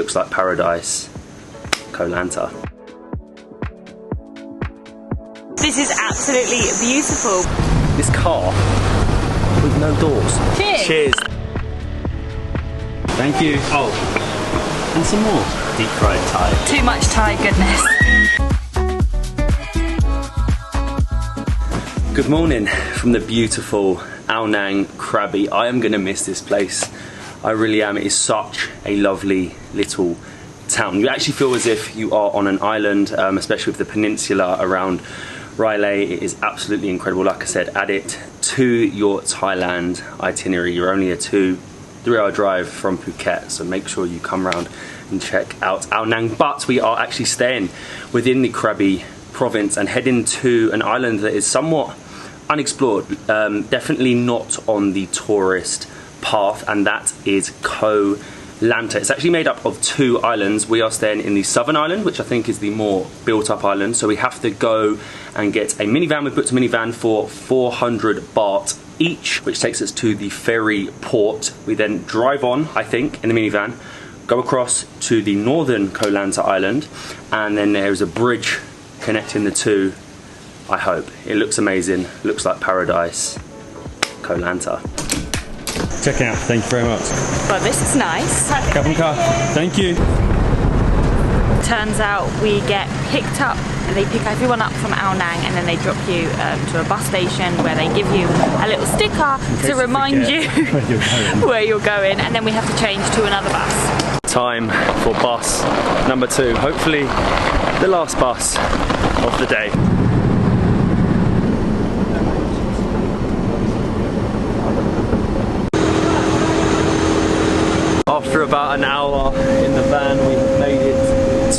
looks like paradise. Ko Lanta. This is absolutely beautiful. This car with no doors. Cheers. Cheers. Thank you. Oh, and some more deep fried Thai. Too much Thai goodness. Good morning from the beautiful Ao Nang Krabi. I am gonna miss this place. I really am. It is such a lovely little town. You actually feel as if you are on an island, especially with the peninsula around Railay. It is absolutely incredible. Like I said, add it to your Thailand itinerary. You're only a 2-3 hour drive from Phuket, so make sure you come around and check out Ao Nang. But we are actually staying within the Krabi province and heading to an island that is somewhat unexplored, definitely not on the tourist path, and that is Ko Lanta. It's actually made up of 2 islands. We are staying in the southern island, which I think is the more built up island, so we have to go and get a minivan. We booked a minivan for 400 baht each, which takes us to the ferry port. We then drive on, I think, in the minivan, go across to the northern Ko Lanta island, and then there is a bridge connecting the 2. I hope. It looks amazing, looks like paradise. Ko Lanta. Check out, thank you very much. Well, this is nice. Cup and car. Thank you. Turns out we get picked up, and they pick everyone up from Ao Nang, and then they drop you to a bus station where they give you a little sticker to remind you where you're going, and then we have to change to another bus. Time for bus number 2. Hopefully the last bus of the day. After about an hour in the van, we have made it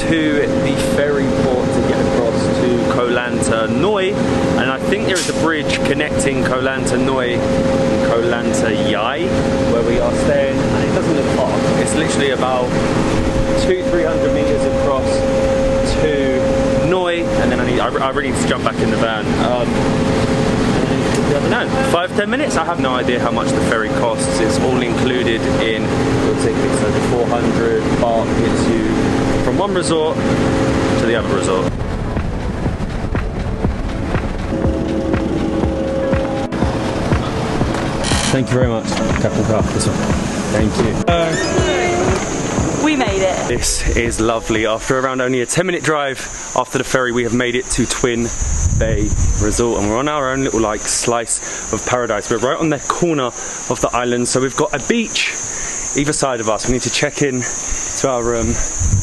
to the ferry port to get across to Ko Lanta Nui, and I think there is a bridge connecting Ko Lanta Nui and Ko Lanta Yai, where we are staying, and it doesn't look far. It's literally about 200-300 meters across to Nui, and then I really need to jump back in the van. I don't know, 5-10 minutes? I have no idea how much the ferry costs. It's all included in your ticket, so the 400 baht gets you from one resort to the other resort. Thank you very much, Captain Car. This one. Thank you. We made it. This is lovely. After around only a 10-minute drive after the ferry, we have made it to Twin Bay Resort, and we're on our own little like slice of paradise. We're right on the corner of the island, so we've got a beach either side of us. We need to check in to our room,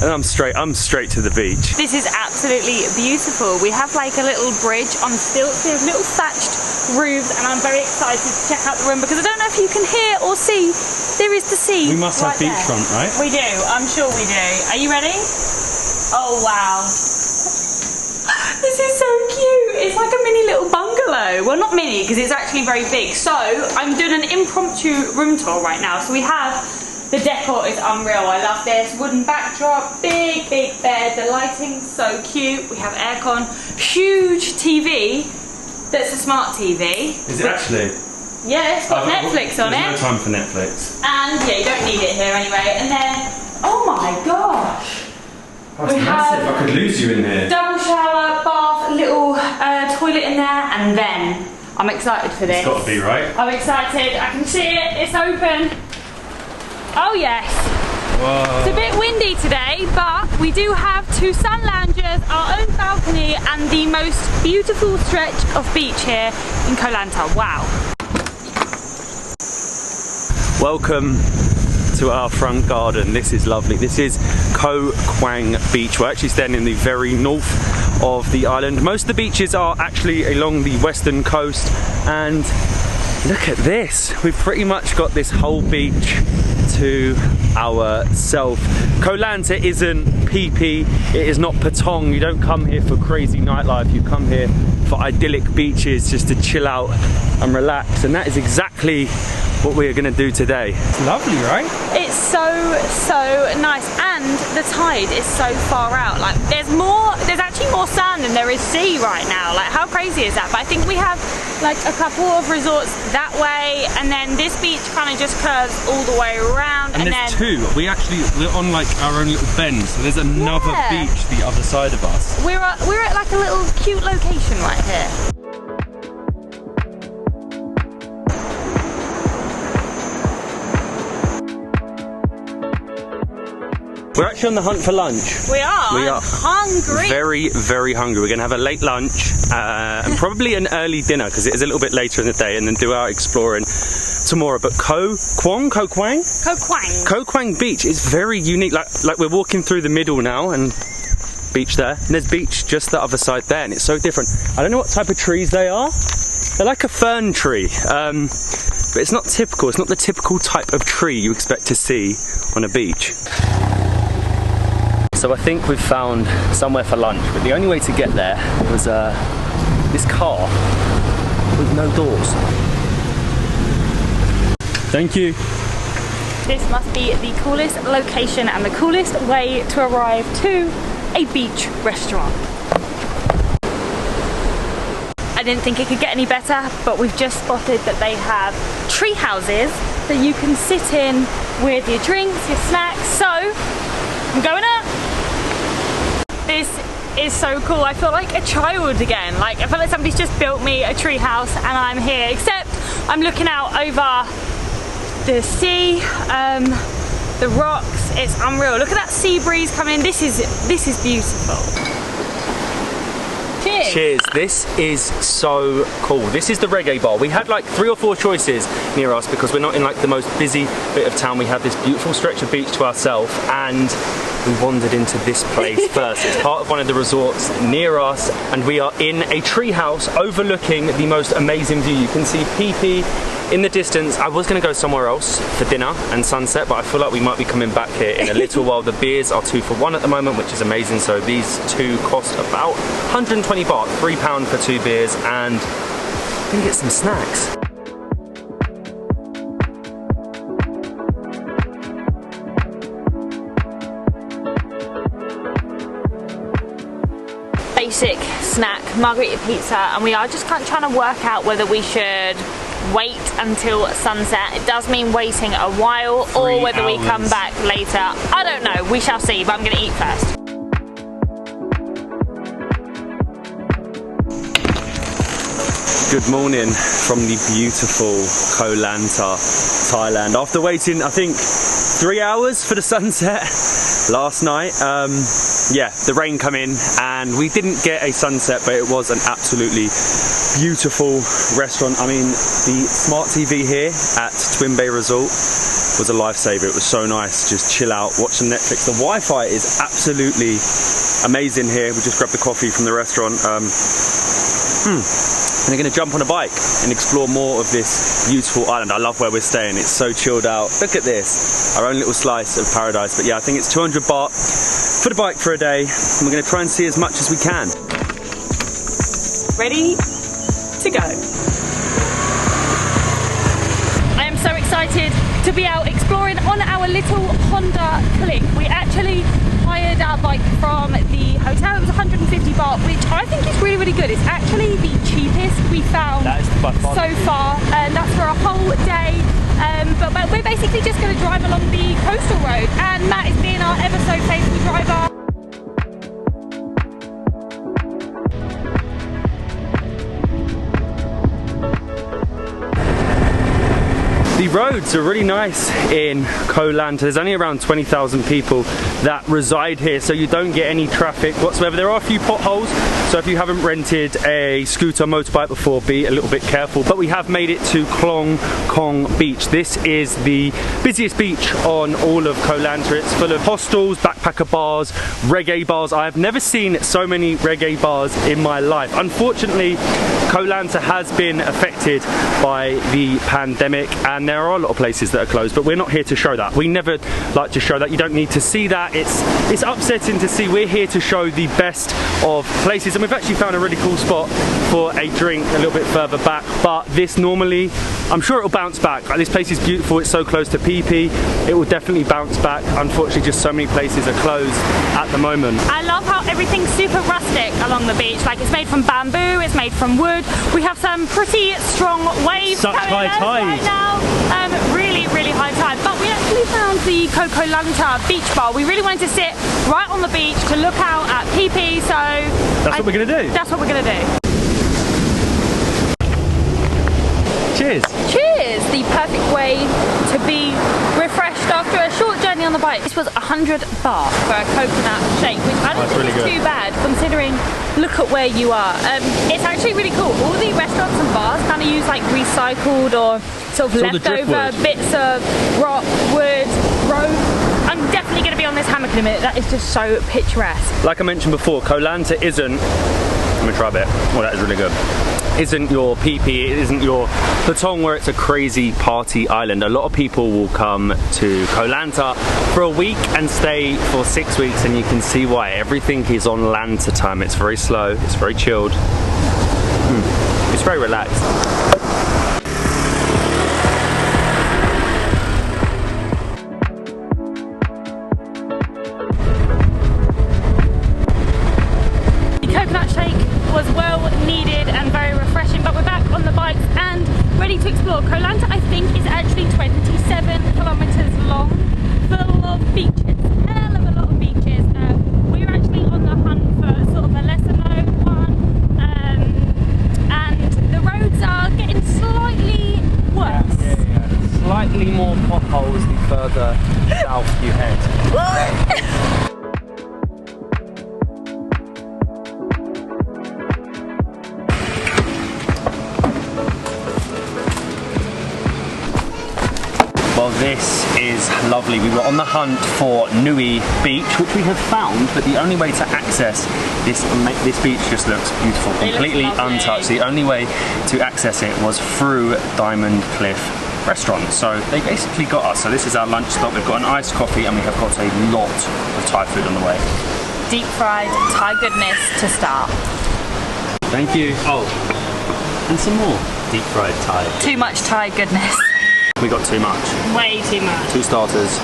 and I'm straight to the beach. This is absolutely beautiful. We have like a little bridge on stilts. We have little thatched roofs, and I'm very excited to check out the room because I don't know if you can hear or see. There is the sea. We must have beachfront, right? We do. I'm sure we do. Are you ready? Oh wow. This is so cute. It's like a mini little bungalow. Well, not mini because it's actually very big. So I'm doing an impromptu room tour right now. So we have, the decor is unreal. I love this. Wooden backdrop, big bed. The lighting's so cute. We have aircon, huge TV. That's a smart TV. Is it actually? Yeah, it's got Netflix on it. There's no time for Netflix. And yeah, you don't need it here anyway. And then, oh my gosh. That's massive. I could lose you in here. Double shower, bath, little toilet in there, and then I'm excited for this. It's got to be, right? I'm excited. I can see it. It's open. Oh yes. Whoa. It's a bit windy today, but we do have 2 sun loungers, our own balcony, and the most beautiful stretch of beach here in Ko Lanta. Wow. Welcome to our front garden. This is lovely. This is Ko Kwang Beach. We're actually staying in the very north of the island. Most of the beaches are actually along the western coast, and look at this. We've pretty much got this whole beach to ourselves. Ko Lanta isn't PP, it is not Patong. You don't come here for crazy nightlife, you come here for idyllic beaches just to chill out and relax, and that is exactly what we are going to do today. It's lovely, right? It's so nice, and the tide is so far out. Like there's actually more sand than there is sea right now. Like how crazy is that? But I think we have like a couple of resorts that way, and then this beach kind of just curves all the way around. And there's two. We're on like our own little bend, so there's another beach the other side of us. We're at like a little cute location right here. We're actually on the hunt for lunch. We are. We are hungry. Very, very hungry. We're going to have a late lunch and probably an early dinner because it is a little bit later in the day, and then do our exploring tomorrow. But Koh Kwang Beach is very unique. Like we're walking through the middle now, and beach there, and there's beach just the other side there, and it's so different. I don't know what type of trees they are. They're like a fern tree, but it's not typical. It's not the typical type of tree you expect to see on a beach. So I think we've found somewhere for lunch, but the only way to get there was this car with no doors. Thank you. This must be the coolest location and the coolest way to arrive to a beach restaurant. I didn't think it could get any better, but we've just spotted that they have tree houses that you can sit in with your drinks, your snacks. So I'm going up. This is so cool. I feel like a child again. Like I feel like somebody's just built me a tree house and I'm here, except I'm looking out over the sea, the rocks. It's unreal. Look at that sea breeze coming in. This is beautiful. Cheers. Cheers. This is so cool. This is the reggae bar. We had like 3 or 4 choices near us because we're not in like the most busy bit of town. We had this beautiful stretch of beach to ourselves, and we wandered into this place first. It's part of one of the resorts near us, and we are in a tree house overlooking the most amazing view. You can see Pee in the distance. I was going to go somewhere else for dinner and sunset, but I feel like we might be coming back here in a little while. The beers are 2 for 1 at the moment, which is amazing. So these two cost about 120 baht, £3 for 2 beers, and I'm going to get some snacks. Basic snack, margarita pizza, and we are just trying to work out whether we should wait until sunset. It does mean waiting a while, or whether we come back later. I don't know, we shall see, but I'm gonna eat first. Good morning from the beautiful Ko Lanta, Thailand. After waiting, I think 3 hours for the sunset last night, yeah, the rain come in and we didn't get a sunset, but it was an absolutely beautiful restaurant. I mean, the smart TV here at Twin Bay Resort was a lifesaver. It was so nice, just chill out, watch some Netflix. The Wi-Fi is absolutely amazing here. We just grabbed the coffee from the restaurant. And we're going to jump on a bike and explore more of this beautiful island. I love where we're staying. It's so chilled out. Look at this, our own little slice of paradise. But yeah, I think it's 200 baht for the bike for a day, and we're going to try and see as much as we can. Ready to go. I am so excited to be out exploring on our little Honda Click. We actually hired our bike from the hotel. It was 150 baht, which I think is really, really good. It's actually the cheapest we found so far, and that's for a whole day. But we're basically just going to drive along the coastal road, and Matt is being our ever so faithful driver. The roads are really nice in Ko Lanta. There's only around 20,000 people that reside here, so you don't get any traffic whatsoever. There are a few potholes, so if you haven't rented a scooter or motorbike before, be a little bit careful. But we have made it to Klong Beach. This is the busiest beach on all of Ko Lanta. It's full of hostels, backpacker bars, reggae bars. I have never seen so many reggae bars in my life. Unfortunately, Ko Lanta has been affected by the pandemic, and there are a lot of places that are closed, but we're not here to show that. We never like to show that. You don't need to see that. It's upsetting to see. We're here to show the best of places, and we've actually found a really cool spot for a drink a little bit further back, but this normally I'm sure it'll bounce back. Like, this place is beautiful, it's so close to PP. It will definitely bounce back. Unfortunately, just so many places are closed at the moment. I love how everything's super rustic along the beach. Like, it's made from bamboo, it's made from wood. We have some pretty strong waves Such coming high tide right now. Really, really high tide. But we actually found the Ko Lanta beach bar. We really wanted to sit right on the beach to look out at PP, so that's what we're gonna do. That's what we're gonna do. Cheers. Cheers! The perfect way to be refreshed after a short journey on the bike. This was 100 baht for a coconut shake, which I don't think is too bad considering look at where you are. It's actually really cool. All the restaurants and bars kind of use like recycled or sort of leftover bits of rock, wood, rope. I'm definitely going to be on this hammock in a minute. That is just so picturesque. Like I mentioned before, Ko Lanta isn't, I'm gonna try a bit. Oh, that is really good. Isn't your PP, it isn't your Patong where it's a crazy party island. A lot of people will come to Ko Lanta for a week and stay for 6 weeks, and you can see why. Everything is on Lanta time. It's very slow, it's very chilled. It's very relaxed. Coconut shake was well needed and very refreshing, but we're back on the bikes and ready to explore. Ko Lanta, I think, is actually 27 kilometers long, full of beaches, hell of a lot of beaches. We're actually on the hunt for sort of a lesser known one, and the roads are getting slightly worse. Yeah. Slightly more potholes the further south you head. Well, this is lovely. We were on the hunt for Nui Beach, which we have found, but the only way to access this beach just looks beautiful, completely untouched. The only way to access it was through Diamond Cliff Restaurant. So they basically got us. So this is our lunch stop. We've got an iced coffee and we have got a lot of Thai food on the way. Deep fried Thai goodness to start. Thank you. Oh, and some more deep fried Thai. Too much Thai goodness. We got too much. Way too much. 2 starters,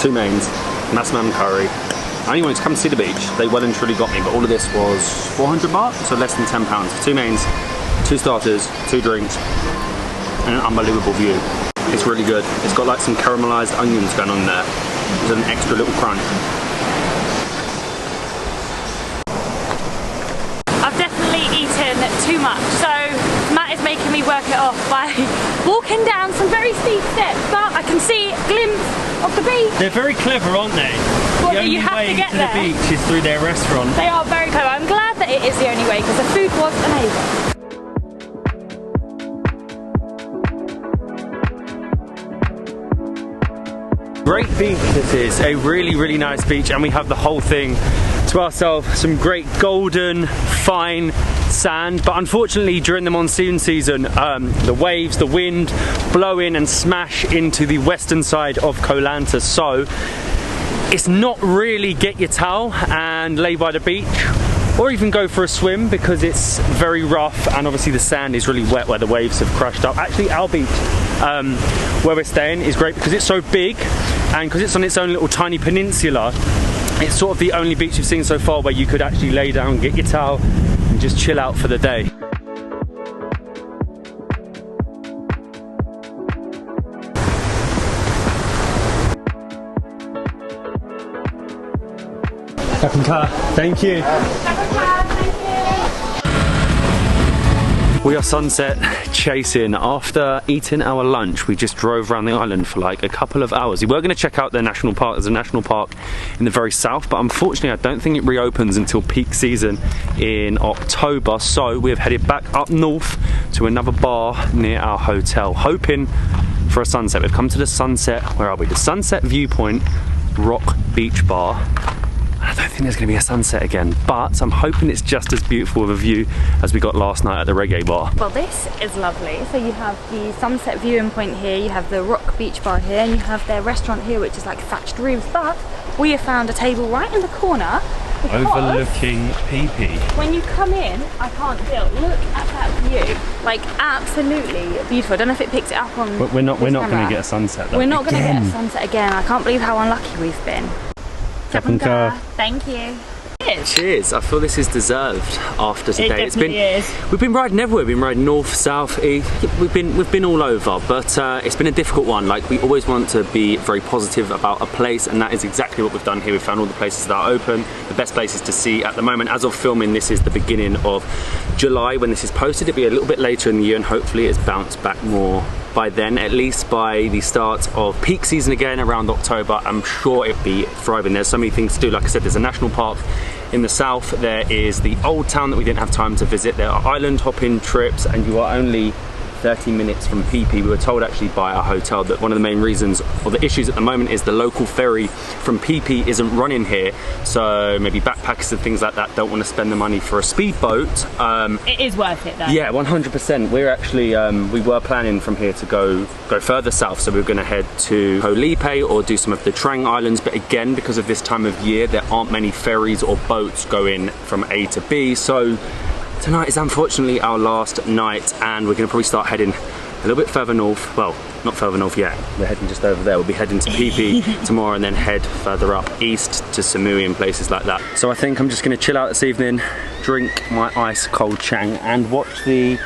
2 mains, massaman curry. I only wanted to come see the beach. They well and truly got me, but all of this was 400 baht, so less than £10. 2 mains, 2 starters, 2 drinks, and an unbelievable view. It's really good. It's got like some caramelized onions going on there. There's an extra little crunch. I've definitely eaten too much, so Matt is making me work it off by walking down some very steep steps, but I can see a glimpse of the beach. They're very clever, aren't they? Well, the only you have way to get to there. the beach is through their restaurant. They are very clever. I'm glad that it is the only way because the food was amazing. Great beach this is, a really, really nice beach, and we have the whole thing to ourselves. Some great golden, fine sand, but unfortunately during the monsoon season, the waves, the wind blow in and smash into the western side of Ko Lanta, so it's not really get your towel and lay by the beach, or even go for a swim because it's very rough and obviously the sand is really wet where the waves have crushed up. Actually our beach where we're staying is great because it's so big and because it's on its own little tiny peninsula. It's sort of the only beach we've seen so far where you could actually lay down, get your towel and just chill out for the day. Thank you. We are sunset chasing. After eating our lunch, we just drove around the island for like a couple of hours. We were going to check out their national park. There's a national park in the very south, but unfortunately I don't think it reopens until peak season in October. So we've headed back up north to another bar near our hotel, hoping for a sunset. We've come to the sunset, where are we? The Sunset Viewpoint Rock Beach Bar. I don't think there's going to be a sunset again, but I'm hoping it's just as beautiful of a view as we got last night at the reggae bar. Well, this is lovely. So you have the sunset viewing point here, you have the Rock Beach Bar here, and you have their restaurant here, which is like thatched roofs, but we have found a table right in the corner overlooking Phi Phi. When you come in, I can't deal. Look at that view. Like, absolutely beautiful. I don't know if it picks it up on We're not going to get a sunset though. We're not going to get a sunset again. I can't believe how unlucky we've been. Thank you. Cheers. I feel this is deserved after today. It definitely is. We've been riding everywhere. We've been riding north, south, east. We've been all over, but it's been a difficult one. Like, we always want to be very positive about a place, and that is exactly what we've done here. We've found all the places that are open, the best places to see at the moment. As of filming, this is the beginning of July. When this is posted, it'll be a little bit later in the year, and hopefully it's bounced back more by then. At least by the start of peak season again around October, I'm sure it'll be thriving. There's so many things to do. Like I said, there's a national park in the south. There is the old town that we didn't have time to visit. There are island hopping trips, and you are only 30 minutes from Phi Phi. We were told actually by a hotel that one of the main reasons, or the issues at the moment, is the local ferry from Phi Phi isn't running here. So maybe backpackers and things like that don't want to spend the money for a speedboat. It is worth it though. Yeah, 100%. We're actually, we were planning from here to go further south. So we were going to head to Koh Lanta or do some of the Trang Islands. But again, because of this time of year, there aren't many ferries or boats going from A to B. So tonight is unfortunately our last night, and we're going to probably start heading a little bit further north. Well, not further north yet. We're heading just over there. We'll be heading to Phi Phi tomorrow, and then head further up east to Samui and places like that. So I think I'm just going to chill out this evening, drink my ice cold Chang, and watch the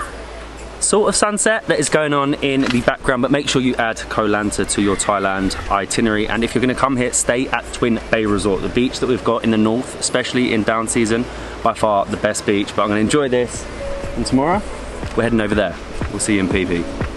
sort of sunset that is going on in the background. But make sure you add Ko Lanta to your Thailand itinerary, and if you're going to come here, stay at Twin Bay Resort. The beach that we've got in the north, especially in down season, by far the best beach. But I'm going to enjoy this, and tomorrow we're heading over there. We'll see you in Phi Phi.